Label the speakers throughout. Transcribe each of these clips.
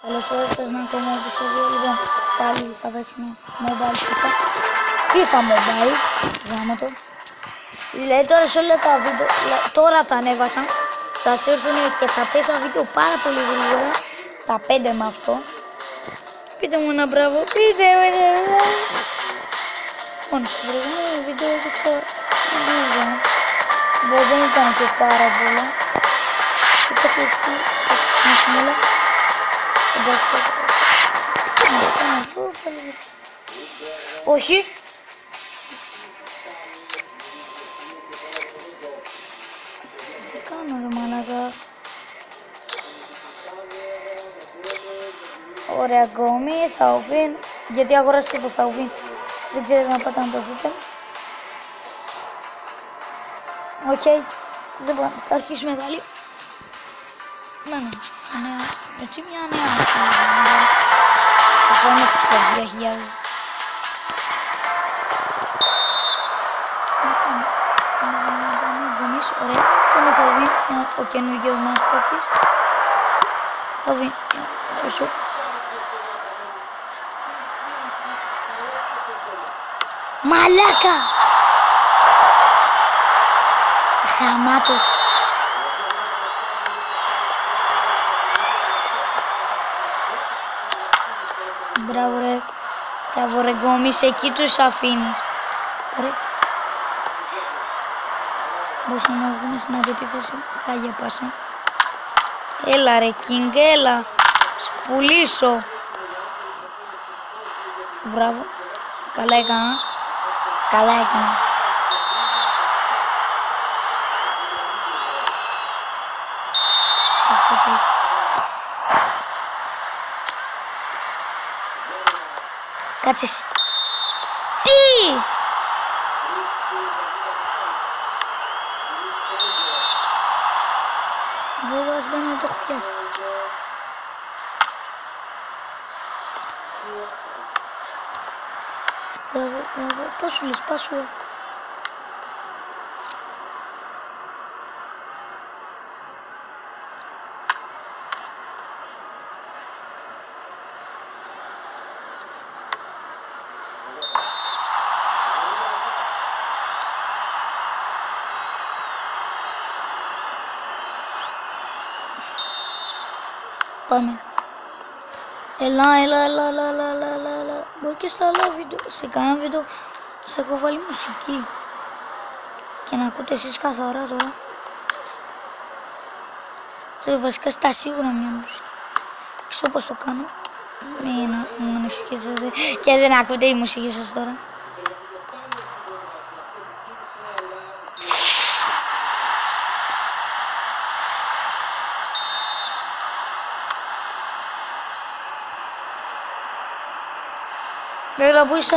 Speaker 1: Καλώς ήρθατε σε ένα ακόμα επεισόδιο. Λοιπόν, πάλι θα παίξουμε mobile FIFA. FIFA mobile, γάμο το. Δηλαδή τώρα σε όλα τα βίντεο, τώρα τα ανέβασα. Θα σας έρθουν και τα 4 βίντεο πάρα πολύ γρήγορα. Τα 5 με αυτό. Πείτε μου ένα μπράβο, πείτε μου ένα μπράβο. Μόνο στο προηγούμενο βίντεο δεν ξέρω λίγα. Δεν ήταν και πάρα πολλά. Και πες έτσι, να σημαίνει. Όχι. Τι κάνω ρε μαλάκα. Ωραία ακόμη, Σταουφίν. Γιατί αγοράστηκε το Σταουφίν. Δεν ξέρετε να πάτε να το δείτε. Οκ. Λοιπόν, θα αρχίσουμε πάλι. Έτσι μια νέα θα πάμε στο 2000. Ωραία, τον Θαουβίν, ο καινούργιος μας παίκτης. Θαουβίν, πόσο. Μαλάκα! Χαμάτος. Μπράβο ρε γκόμις, εκεί τους αφήνεις. Ωραία. Μπορείς να μου βγουν στην αντεπίθεση. Χάγια πάσα. Έλα ρε Κίνγκ, έλα. Σπουλήσω. Μπράβο. Καλά έκανα. Καλά έκανα. Αυτό το κάτσε. Τι! Βέβαια σπάνια να το έχω πιάσει. Μπράβο, πάσου λες, πάσου. Πάμε. Έλα. Μπορεί και στα άλλα βίντεο. Σε κανένα βίντεο σας έχω βάλει μουσική. Και να ακούτε εσείς καθαρά τώρα. Τώρα βασικά στα σίγουρα μια μουσική. Ξέρω πως το κάνω. Μην ανησυχήσετε. Και δεν ακούτε η μουσική σας τώρα. Ρε πού είσαι.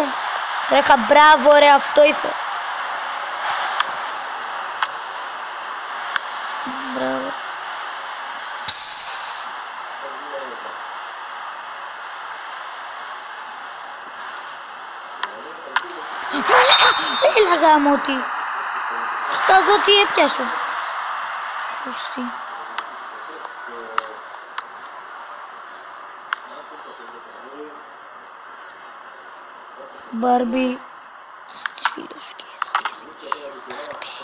Speaker 1: Τρέχα, μπράβο ρε, αυτό ήθελα. Μπράβο. Πσσσσ. Μαλάκα, έλα γαμώτη. Θα δω τι έπιασω. Πούστη. Μπάρμπι, σε τις φίλους σου και Μπάρμπι,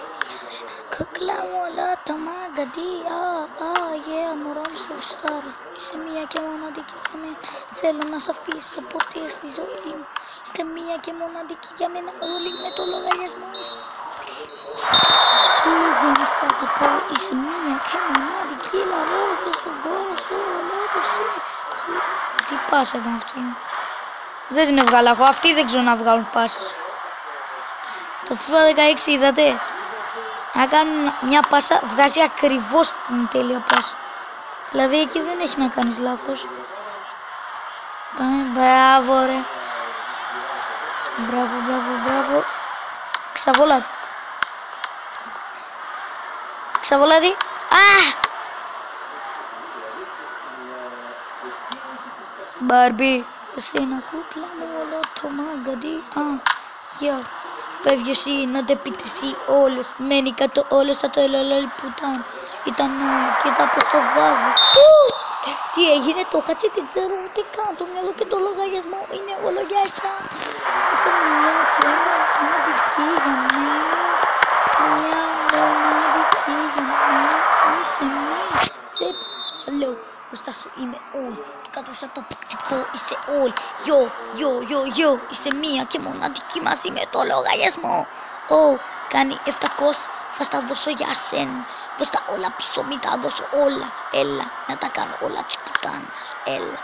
Speaker 1: κούκλα μου όλα τα μάγκαντι, μωρό μου σε γουστάρω. Είσαι μία και μοναδική για μένα, θέλω να σ' αφήσεις ποτέ στη ζωή μου. Είστε μία και μοναδική για μένα, όλοι με το λογαριασμό είσαι. Όλες δεν σ' αγαπώ, είσαι μία και μοναδική, λαρώ και στον κόρο σου, όλο το τι πάσα ήταν αυτή. Δεν την έβγαλα εγώ, αυτοί δεν ξέρουν να βγάλουν πάσες. Στο FIFA 16 είδατε, να κάνουν μια πάσα, βγάζει ακριβώς την τέλεια πάσα. Δηλαδή εκεί δεν έχει να κάνεις λάθος. Πάμε, μπράβο ρε. Μπράβο. Ξαβολάτη. Μπάρμπι. Εσένα κούκλα μου όλο το μάγκαντι. Φεύγει εσύ να τε πείτε εσύ όλες. Μένει κάτω όλες θα το ελαλάλι πουτάν. Ήταν όλοι, κοίτα πως το βάζει. Τι έγινε, το χατσί, δεν ξέρω ούτε καν. Το μυαλό και το λογαριασμό είναι όλο για εσά. Είσαι μια και μοναδική για μένα. Μια μοναδική για μένα. Είσαι μία. Σε παραλέω. Μπροστά σου είμαι all. Κάτω σαν το πρακτικό είσαι all. Yo. Είσαι μία και μοναδική μαζί με το λογαριασμό. Κάνει 700. Θα στα δώσω για σένα. Δώσ' τα όλα πίσω, μην τα δώσω όλα. Έλα, να τα κάνω όλα της πουτάνας. Έλα,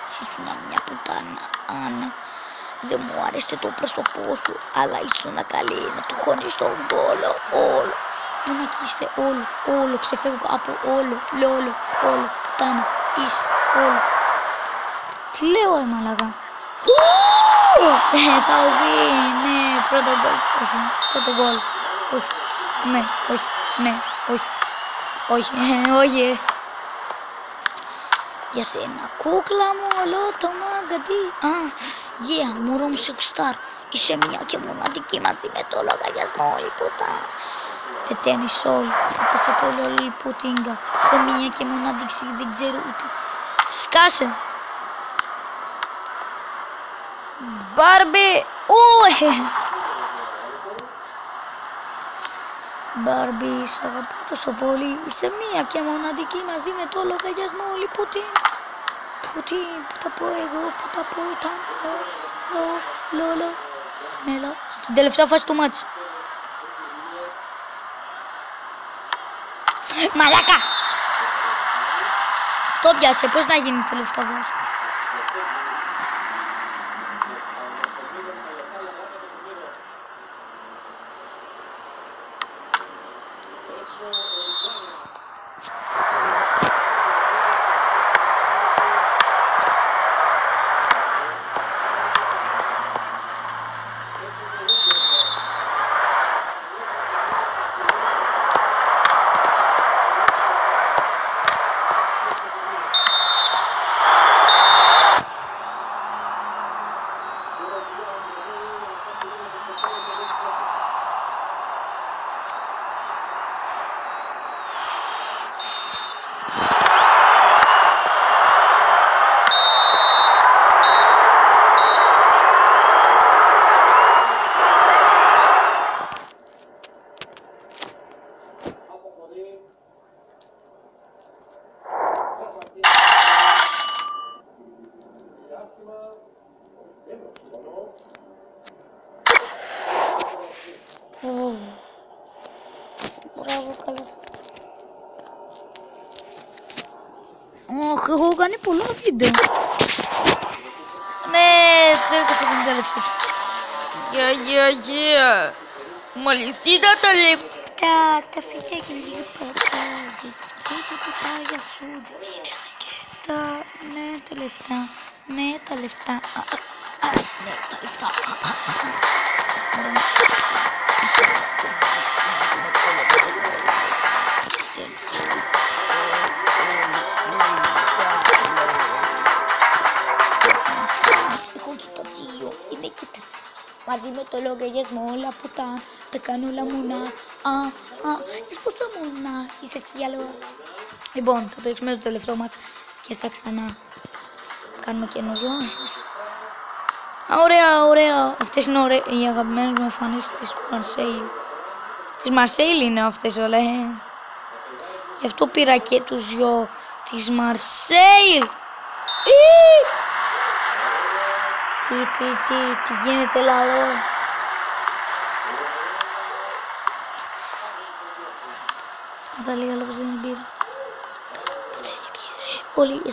Speaker 1: εσύ ήσουνα μια πουτάνα, Άννα. Δεν μου άρεσε το πρόσωπό σου, αλλά ήσουνα καλή να του χώνεις τον κόλο. Όλο, μονακή είσαι όλο, ξεφεύγω από όλο, πουτάνα, είσαι όλο. Τι λέω ρε μαλάκα. Θα οβεί, ναι, πρώτο γκολ, όχι. Όχι. Για σένα, κούκλα μου, όλο το μαγκαντί. Μωρό μου σε γουστάρω. Είσαι μια και μοναδική μαζί με το λογαριασμό, λιποτάρ. Πεταίνεις όλο, όπως το λέω λιποτίνγκα. Είσαι μια και μοναδική, δεν ξέρω ούτε. Σκάσε. Μπάρμπι, Μπάρμπι, σ' αγαπώ τόσο πολύ. Είσαι μία και μοναδική μαζί με το λογαριασμό. Λιποτίν, που τα πω εγώ, που τα πω ήταν. Μέλα, στην τελευταία φάση του μάτς. Μαλάκα! Το πιάσε, πώς να γίνει η τελευταία φάση. Μπράβο, καλά. Έχω κάνει πολλά βίντεο. Ναι, πρέπει να την τέλευση. Yeah. Μολυσίδα τα λεφτά. Τα φύγια και λίγο παρακάτω. Κοίτα το πάγια σου. Ναι, τα λεφτά. Μαζί με το λογαριασμό όλα που τα κάνω όλα μόνα. Είσαι πως τα μόνα, είσαι εσύ άλλο. Λοιπόν, θα παίξουμε το τελευταίο μας και θα ξανά κάνουμε καινούριο. Ωραία. Αυτές είναι οι αγαπημένες μου εμφανίσεις της Μαρσέιλ. Της Μαρσέιλ είναι αυτές όλα, Γι' αυτό πήρα και τους δυο της Μαρσέιλ. Τι γίνεται λαλό. Τα λίγα λόγια δεν πήρα. Ποτέ δεν πήρε. Όλοι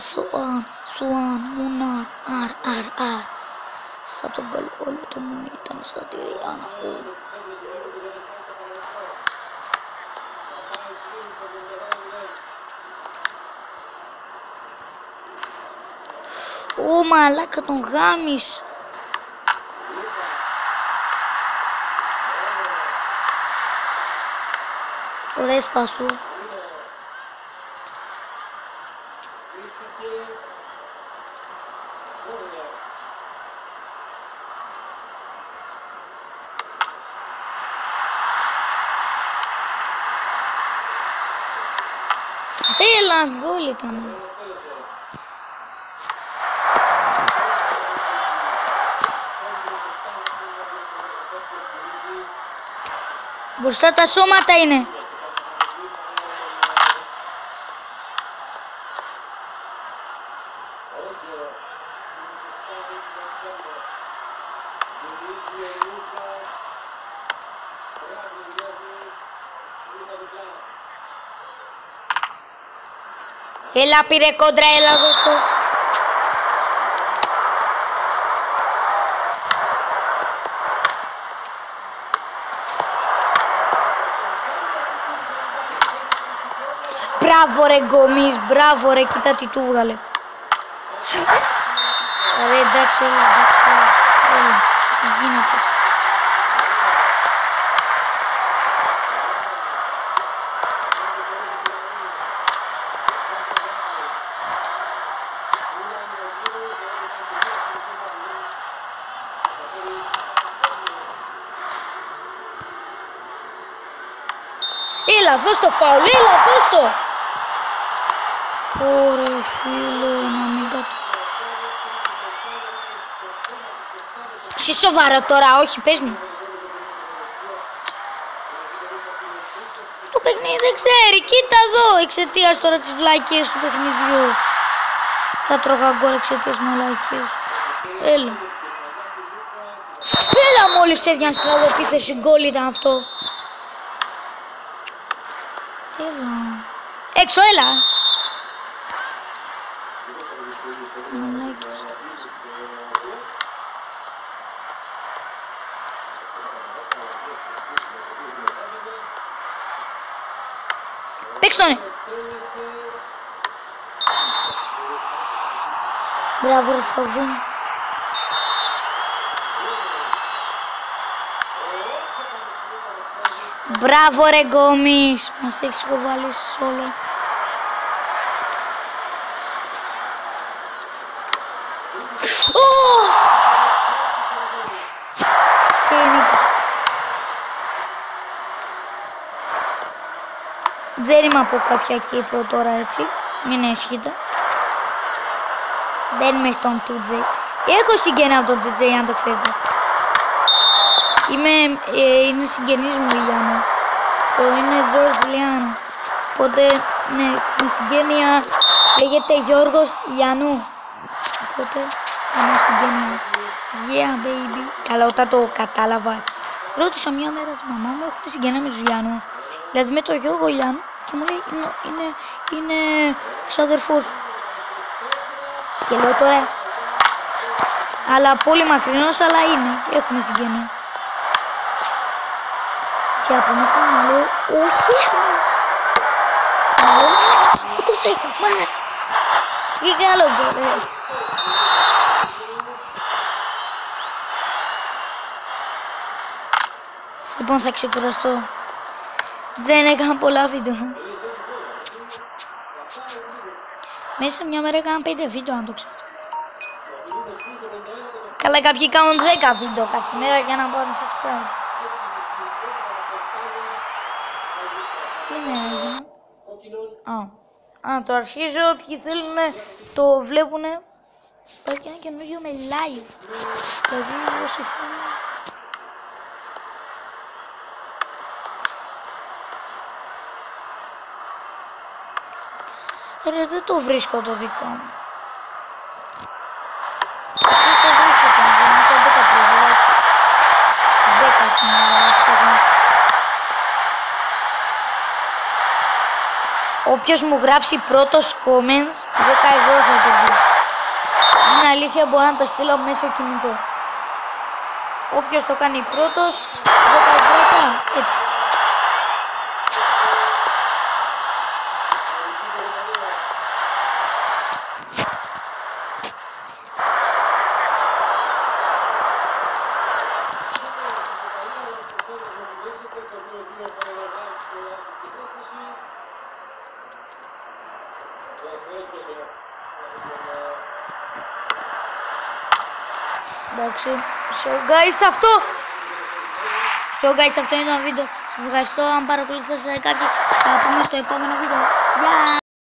Speaker 1: Σουάν, Μουνάρ, αρ. Σαν τον καλό όλο το μου ήταν στα τυριάνα. Ω μαλάκα τον γάμις. Ωραία σπάσου. Έλα γκολ ήταν. Μπροστά τα σώματα είναι. Έλα πήρε κόντρα, έλα δώστο. Μπράβο ρε Γκομής, μπράβο ρε, κοίτα τι του βγάλε. Ρε εντάξει, έλα, τι γίνεται. Έλα, δώσ' το φάουλ, έλα, δώσ' το. Ωραία φίλε, να μην κατα... Εσύ σοβαρά τώρα, όχι, πες μου. Το παιχνίδι δεν ξέρει, κοίτα εδώ, εξαιτίας τώρα τις βλακίες του παιχνιδιού. Θα τρώγα γκολ εξαιτίας μαλακίες. Έλα. Έλα, μόλις έβγαινε στην επίθεση, γκολ ήταν αυτό. Έλα. Έξω, έλα. Μαλάκες. Παίξ' τον. Μπράβο ρε Θοδόν. Μπράβο ρε Γκόμης. Μας έχεις κοβαλήσει όλο. Και νίκος. Δεν είμαι από κάποια Κύπρο τώρα, έτσι. Μην έσχυτα. Δεν είμαι στον 2J. Έχω συγγενή από τον 2J, αν το ξέρετε. Είναι συγγενής μου Λιάνο. Και είναι George Λιάνο. Οπότε, ναι, με συγγένεια λέγεται Γιώργος Λιανού. Οπότε, είναι συγγένεια. Yeah, baby. Καλά, όταν το κατάλαβα. Ρώτησα μια μέρα τη μαμά μου, έχουμε συγγένεια με τους Λιανού. Δηλαδή με τον Γιώργο Λιανού. Και μου λέει, είναι ξαδερφός. Και λέω τώρα, αλλά πολύ μακρινός, αλλά είναι. Έχουμε συγγένεια. Και από μέσα μου λέω, όχι έχουμε. Και μου λέω, ούτως έχουμε. Και καλό και λοιπόν, θα ξεκουραστώ. Δεν έκανα πολλά βίντεο. Μέσα σε μια μέρα έκανα 5 βίντεο, αν το ξέρω. Καλά, κάποιοι κάνουν 10 βίντεο κάθε μέρα για να πάρουν subscribe. Τι είναι έγινε. Το αρχίζω, όποιοι θέλουν το βλέπουν. Υπάρχει ένα καινούργιο με live. Δηλαδή, όσοι θέλουν. Ρε, δεν το βρίσκω το δικό μου. Εσύ το βρίσκω το δικό μου, το 10 πρόβλημα. 10 σήμερα. Όποιος μου γράψει πρώτος comments, 10 ευρώ θα το δώσει. Είναι αλήθεια, μπορώ να το στείλω μέσω κινητό. Όποιος το κάνει πρώτος, 10 ευρώ, έτσι. Εντάξει, so guys, αυτό είναι το βίντεο. Σας ευχαριστώ αν παρακολουθήσατε κάποιοι. Θα πούμε στο επόμενο βίντεο. Γεια!